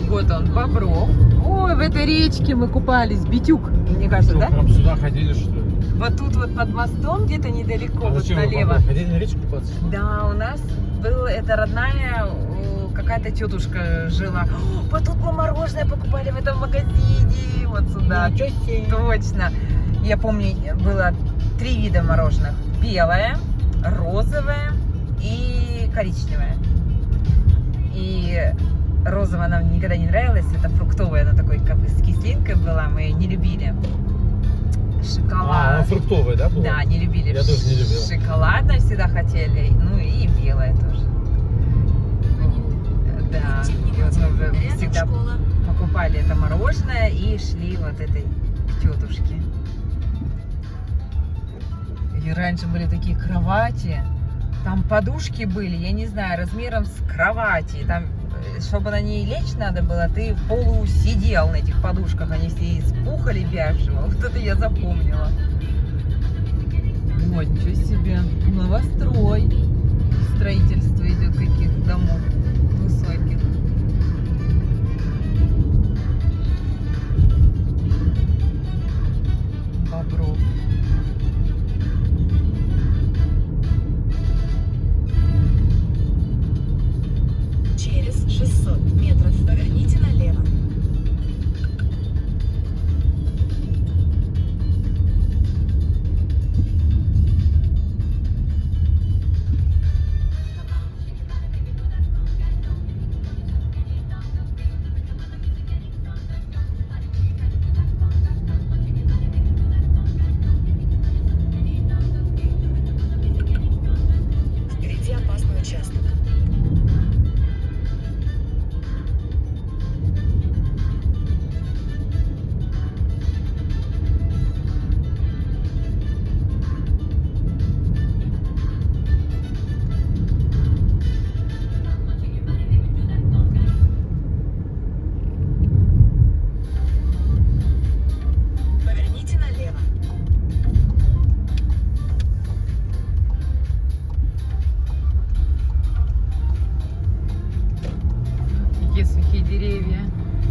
Вот он, Бобров. Ой, в этой речке мы купались. Битюк, мне кажется, Что, да? прям сюда ходили, что ли? Вот тут вот под мостом, где-то недалеко, А вот зачем вы налево. Бобров? Ходили на речку купаться? Да, у нас была это родная какая-то тетушка жила. О, вот тут мы мороженое покупали в этом магазине. Вот сюда. Ничего себе. Точно. Я помню, было 3 вида мороженых. Белое, розовое и коричневое. И розовое нам никогда не нравилось. Это фруктовое, оно такой как бы с кислинкой была. Мы ее не любили. Шоколад. А, она фруктовая, да, была? Да, не любили. Я тоже не любил. Шоколадное всегда хотели, ну и белое тоже. Да, и вот мы всегда покупали это мороженое и шли вот этой к тетушке. И раньше были такие кровати, там подушки были, я не знаю, размером с кровати. Там, чтобы на ней лечь надо было, ты в полу сидел на этих подушках, они все из пуха лебяжьего. Вот это я запомнила. Вот, ничего себе, новострой. Строительство идет каких домов высоких. Бобров. Через 600 метров поверните налево. Впереди опасный участок. Поверните налево. Какие сухие деревья.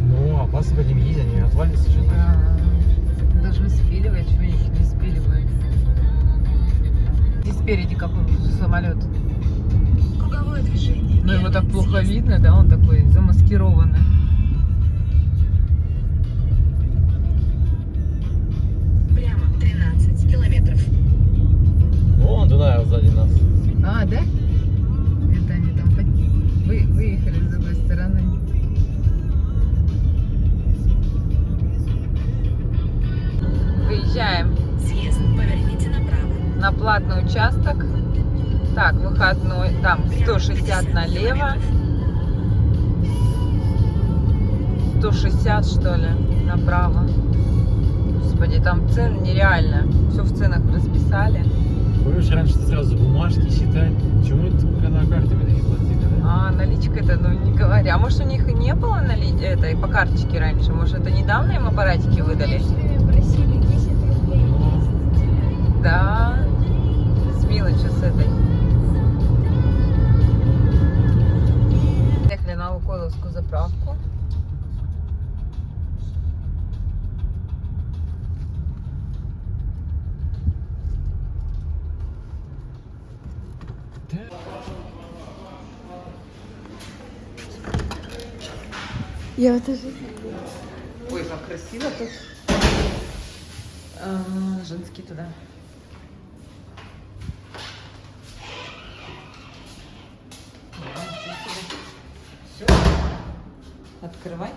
Ну, опасно по ним ездить, они отвалятся сейчас. Да. Должны спиливать, что их не спиливают. Здесь спереди какой самолет. Круговое движение. Но его так плохо видно, да, он такой замаскированный. Прямо 13 километров. Вон Дунаев сзади нас. А, да? Это они там выехали с другой стороны. Выезжаем Съезд. Поверните направо. на платный участок. Так, выходной, там 160 налево. 160 что ли направо. Господи, там цены нереально. Все в ценах расписали. Помнишь, раньше ты сразу бумажки считать? Почему это только на карте мы не платили, да? А, наличка-то, ну не говоря. А может у них и не было этой по карточке раньше? Может это недавно им аппаратики выдали? Просили 10 рублей. Ну, Да. С мелочью с этой. Ехали на Лукойловскую заправку. Я вот тоже. Ой, как красиво тут. Женский туда. Все. Открывай.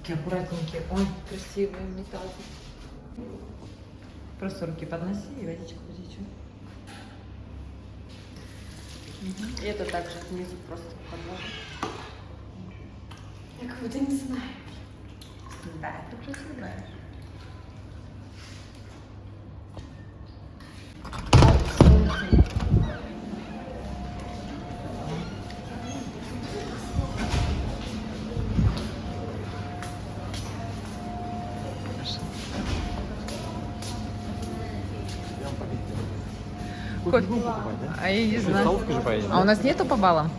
Такие аккуратненькие. Ой, красивые унитазы. Просто руки подноси и водичку потечет. И это также снизу просто подложим. Я как будто не знаю. Да, ты уже знаешь. кофе будем покупать, да? А я не В знаю. столовку же поедем. А у нас нету по баллам?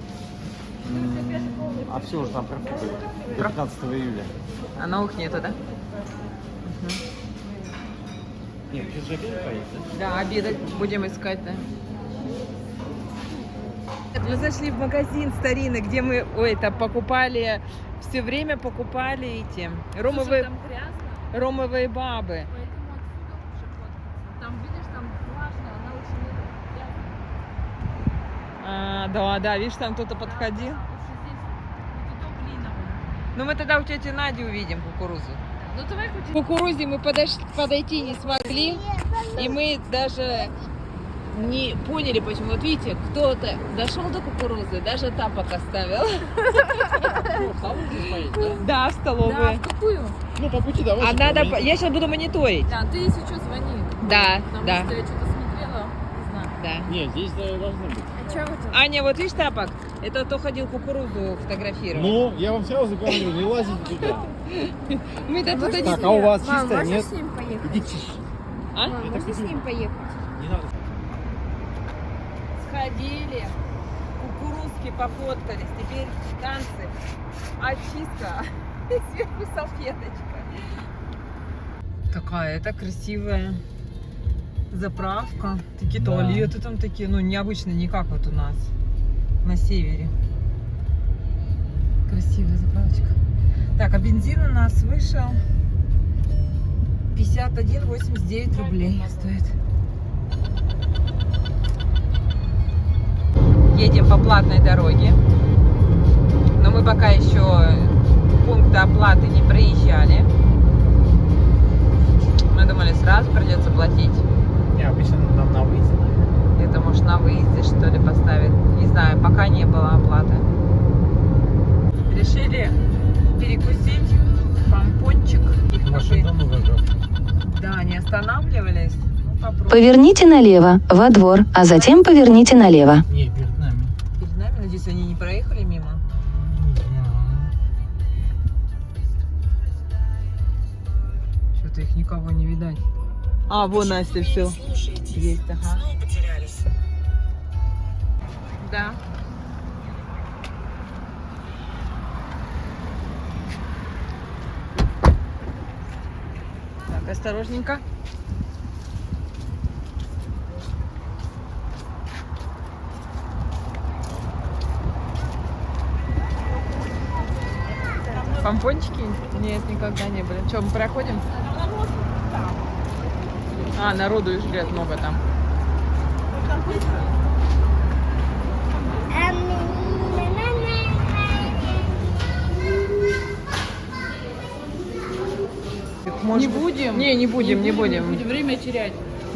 А все уже там профукали. До 15 июля. А новых нету, да? Нет, сейчас же опять поедет, Да, обедать будем искать, да. Мы зашли в магазин старинный, где мы покупали, все время покупали эти ромовые, Там грязно, ромовые бабы. поэтому отсюда лучше фоткаться. Там, видишь, там влажно, она очень грязная. Да, видишь, там кто-то подходил. Лучше здесь, вот это глиновое. Ну мы тогда у тети Нади увидим кукурузу. Ну давай хоть К кукурузе мы подойти не смогли, и мы даже не поняли, почему. Вот видите, кто-то дошел до кукурузы, даже тапок оставил. Да, в Да, столовую. в какую? Ну, по пути давай. А надо, я сейчас буду мониторить. Да, ты если что, звони. Да, Потому да, что я что-то смотрела, не знаю. да. Нет, здесь должно быть. А что это? Аня, вот видишь тапок? Это кто ходил кукурузу фотографировать. Ну, я вам сразу говорю, не лазите туда. Мы до туда не... Так, а у вас Мам, чистая, можно нет? с ним поехать? Идите. А? Мам, можно с ним поехать? Не надо. Сходили, кукурузки пофоткались, теперь танцы, очистка и сверху салфеточка. Какая это красивая заправка. Такие Да. туалеты там такие, ну необычные, не как вот у нас на севере. Красивая заправочка. Так, а бензин у нас вышел 51,89 рублей стоит. Едем по платной дороге, но мы пока еще пункта оплаты не проезжали. Мы думали, сразу придется платить. Не, обычно нам на выезде. Где-то, может, на выезде, что ли, поставить. Не знаю, пока не было оплаты. Решили перекусить. Помпончик. Машина много. Да, не останавливались. Ну, попробуем. Поверните налево, во двор, а затем поверните налево. Не, перед нами. Перед нами, надеюсь, они не проехали мимо. Что-то их никого не видать. А, вон Настя, все. Слушайте, Есть, ага. снова потерялись. Да. Так, осторожненько. Помпончики? Нет, никогда не были. Что, мы проходим? А, народу и жрет много там. Не будем? Не, не будем, не будем. Будем время терять.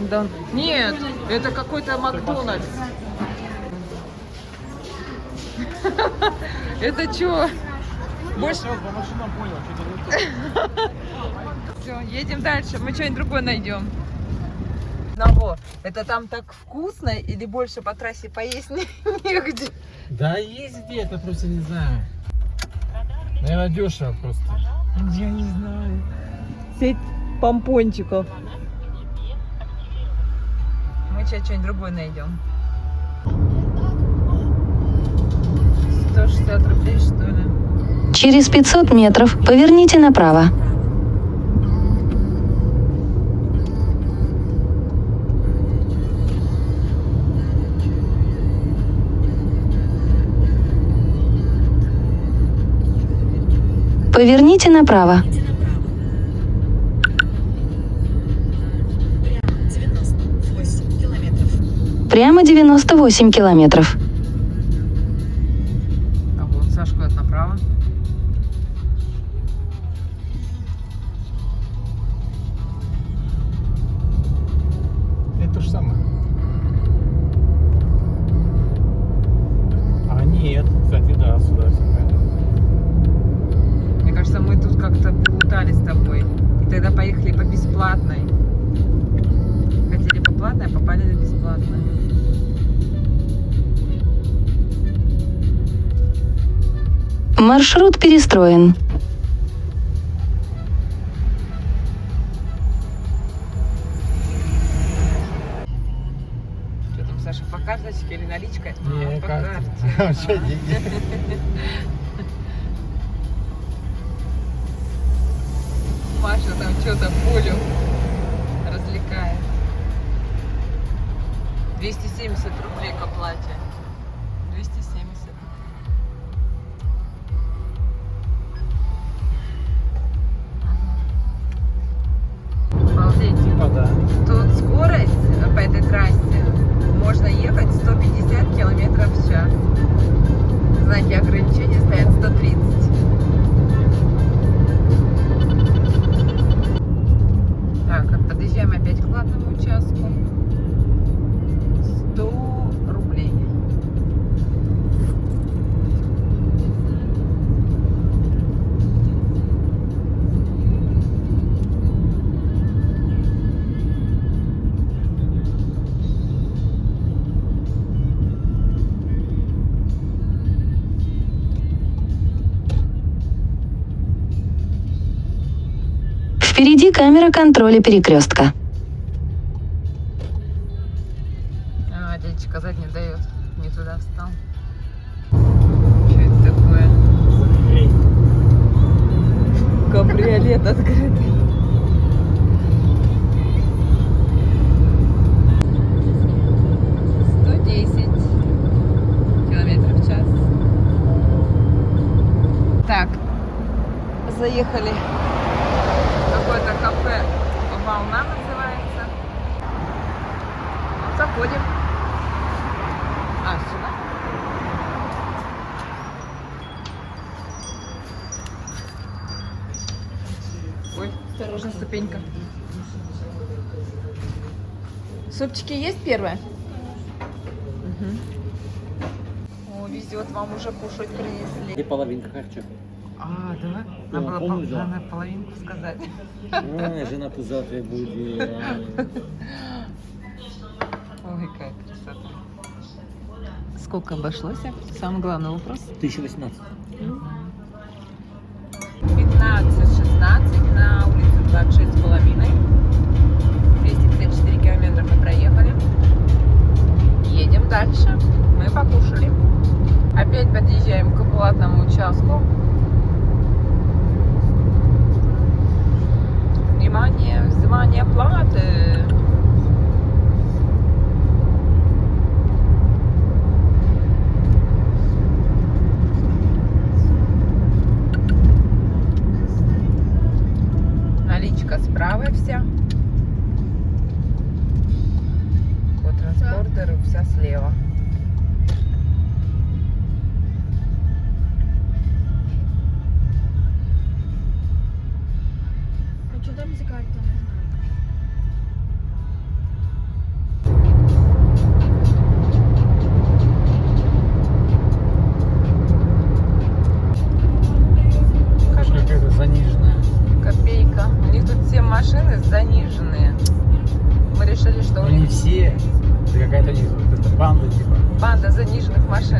Да. Нет, это какой-то Макдональдс. Это что? Больше... Я по машинам понял, что это Все, едем дальше. Мы что-нибудь другое найдем. Одного. Это там так вкусно или больше по трассе поесть негде? Да есть где-то, просто не знаю. Наверное, дешево просто. Я не знаю. Сеть помпончиков. Мы сейчас что-нибудь другое найдем. 160 рублей, что ли? Через 500 метров поверните направо. Поверните направо. Идите направо. Прямо 98 километров. Прямо 98 километров. А вот Сашка куда-то направо. Это то же самое. А нет, кстати, да, сюда. Мне кажется, мы тут как-то плутали с тобой. И тогда поехали по бесплатной. Хотели по платной, а попали на бесплатную. Маршрут перестроен. Что там, Саша, по карточке или наличкой? Не, по карта. карте. Вообще деньги. что-то Полю развлекает. 270 рублей к оплате. 270. Обалдеть. Типа да. Тут скорость по этой трассе можно ехать 150 километров в час. Знаки ограничения стоят 130. Так, подъезжаем опять к платному участку. 100 рублей. Впереди камера контроля перекрестка. А, дядя сказать не дает. Не туда встал. Что это такое? Кабриолет открытый. Километров в час. Так, заехали. Какое-то кафе «Волна» называется. Заходим. А, сюда? Ой, осторожно, ступенька. Супчики есть первое? О, везет, вам уже кушать принесли. И половинка харча. А, да? Да, Надо было помню, да. надо половинку сказать. Жена завтра будет. Ой, какая красота. Сколько обошлось? Самый главный вопрос. 1018. 15-16 на улице 26,5. 254 километра мы проехали. Едем дальше. Мы покушали. Опять подъезжаем к платному участку. Внимание, взимание платы. Наличка справа вся. По транспортеру вся слева. А что там за карта? Какая-то заниженная. Копейка. У них тут все машины заниженные. Мы решили, что у Ну не них все. Это какая-то не это банда типа. банда заниженных машин.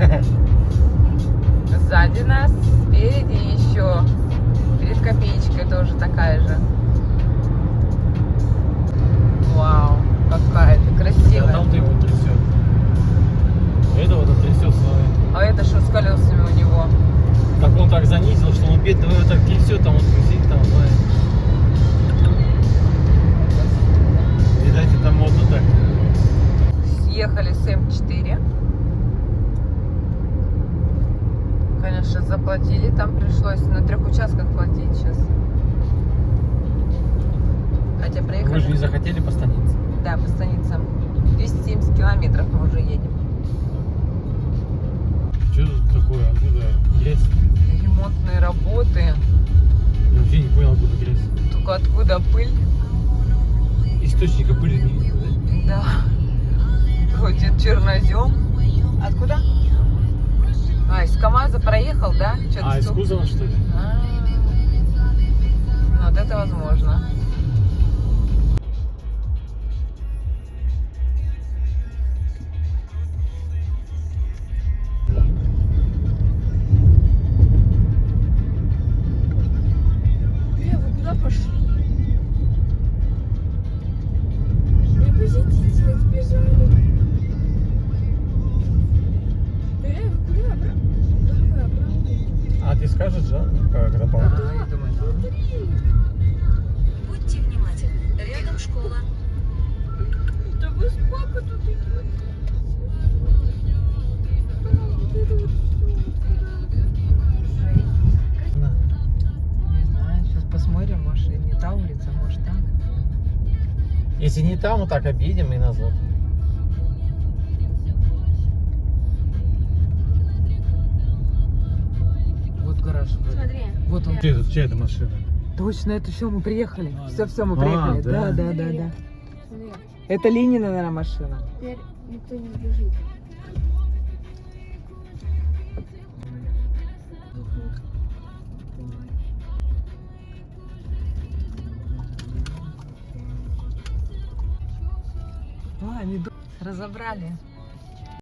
Сзади нас, спереди еще. Перед копеечкой тоже такая же. Вау, какая ты А красивая. там ты его трясет. Это трясет своим. А это что с колесами у него? Так он так занизил, что он бедный его так трясет, там он сидит, там, знаешь. Видать, это модно так. Съехали с М4. Конечно, заплатили. Там пришлось на 3 участках платить сейчас. Хотя проехали. Вы же не захотели по станице. Да, по станицам. 270 километров мы уже едем. Что тут такое? Откуда грязь? Ремонтные работы. Я вообще не понял, откуда грязь. Только откуда пыль? Источника пыли не видно, да? Да. Ходит чернозем. Откуда? А, из КамАЗа проехал, да? Чё-то А, из стук- кузова, что ли? Ну, вот это возможно. Вы куда пошли? Вы посетители сбежали. Вы куда обратно? А ты скажешь, да? Как Если не там, вот так объедем и назад. Вот гараж. Смотри. Вот он. Чья это машина? Точно, это все, мы приехали. А, Все, мы А, приехали. да? Да. Смотри. Это Ленина, наверное, машина. Теперь никто не сбежит. А, они разобрали.